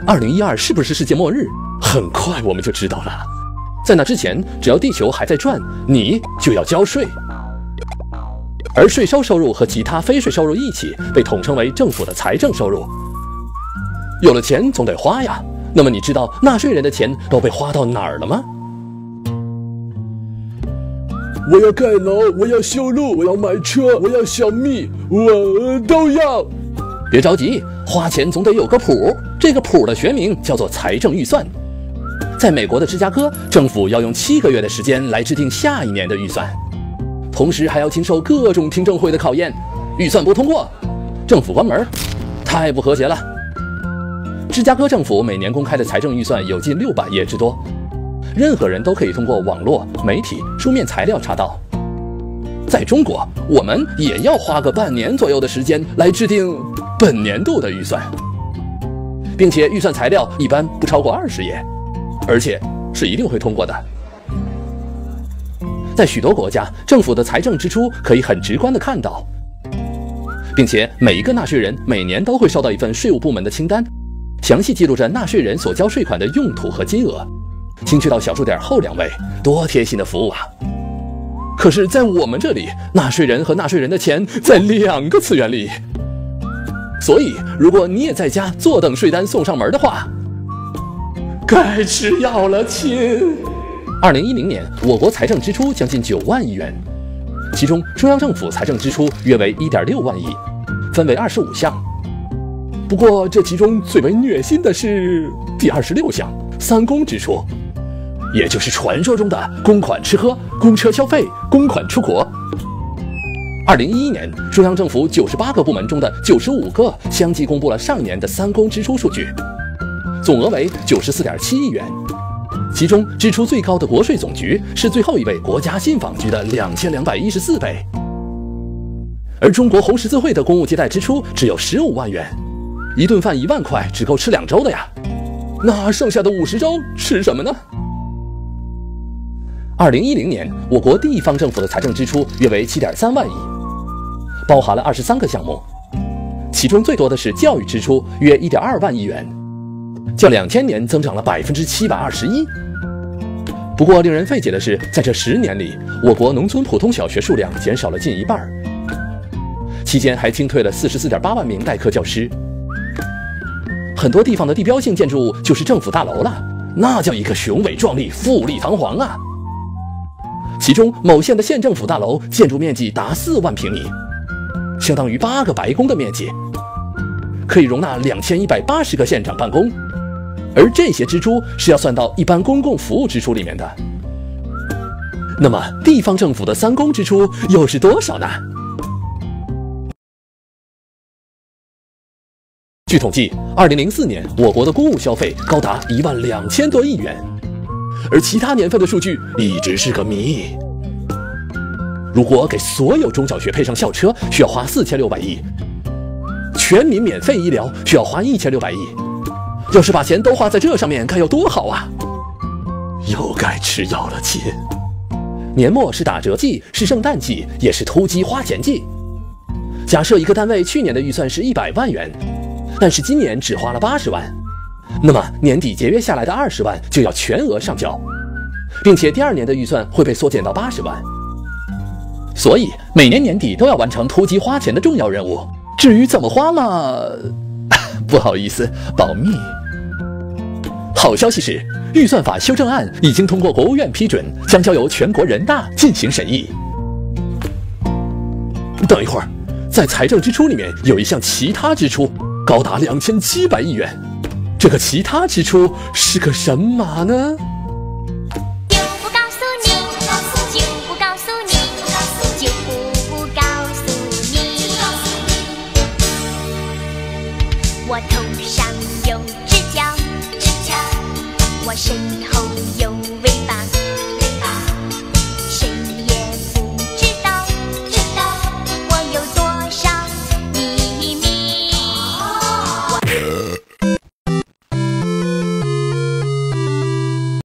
2012是不是世界末日？很快我们就知道了。在那之前，只要地球还在转，你就要交税。而税收收入和其他非税收入一起被统称为政府的财政收入。有了钱总得花呀，那么你知道纳税人的钱都被花到哪儿了吗？我要盖楼，我要修路，我要买车，我要小蜜，我都要。别着急，花钱总得有个谱，这个谱的学名叫做财政预算。在美国的芝加哥，政府要用7个月的时间来制定下一年的预算，同时还要经受各种听证会的考验。预算不通过，政府关门，太不和谐了。芝加哥政府每年公开的财政预算有近600页之多，任何人都可以通过网络、媒体、书面材料查到。在中国，我们也要花个半年左右的时间来制定本年度的预算，并且预算材料一般不超过20页，而且是一定会通过的。在许多国家，政府的财政支出可以很直观地看到，并且每一个纳税人每年都会收到一份税务部门的清单，详细记录着纳税人所交税款的用途和金额，精确到小数点后2位，多贴心的服务啊！可是，在我们这里，纳税人和纳税人的钱在2个次元里，所以如果你也在家坐等税单送上门的话，该吃药了，亲。2010年，我国财政支出将近9万亿元，其中中央政府财政支出约为1.6万亿，分为25项。不过，这其中最为虐心的是第26项3公支出，也就是传说中的公款吃喝、公车消费、公款出国。2011年，中央政府98个部门中的95个相继公布了上年的3公支出数据，总额为94.7亿元。其中支出最高的国税总局是最后一位国家信访局的2214倍，而中国红十字会的公务接待支出只有15万元，一顿饭1万块只够吃2周的呀，那剩下的50周吃什么呢？2010年，我国地方政府的财政支出约为7.3万亿，包含了23个项目，其中最多的是教育支出，约1.2万亿元，较2000年增长了721%。不过，令人费解的是，在这10年里，我国农村普通小学数量减少了近1半，期间还清退了44.8万名代课教师。很多地方的地标性建筑物就是政府大楼了，那叫一个雄伟壮丽、富丽堂皇啊！其中某县的县政府大楼建筑面积达4万平米，相当于8个白宫的面积，可以容纳2180个县长办公。而这些支出是要算到一般公共服务支出里面的。那么地方政府的3公支出又是多少呢？据统计，2004年我国的公务消费高达12000多亿元，而其他年份的数据一直是个谜。如果给所有中小学配上校车，需要花4600亿；全民免费医疗需要花1600亿。要是把钱都花在这上面，该有多好啊！又该吃药了，亲。年末是打折季，是圣诞季，也是突击花钱季。假设一个单位去年的预算是100万元，但是今年只花了80万，那么年底节约下来的20万就要全额上缴，并且第2年的预算会被缩减到80万。所以每年年底都要完成突击花钱的重要任务。至于怎么花嘛，不好意思，保密。好消息是，预算法修正案已经通过国务院批准，将交由全国人大进行审议。等一会儿，在财政支出里面有一项其他支出，高达2700亿元。这个其他支出是个神马呢？就不告诉你，就不告诉你，就不告诉你。我头上有指甲，我身后有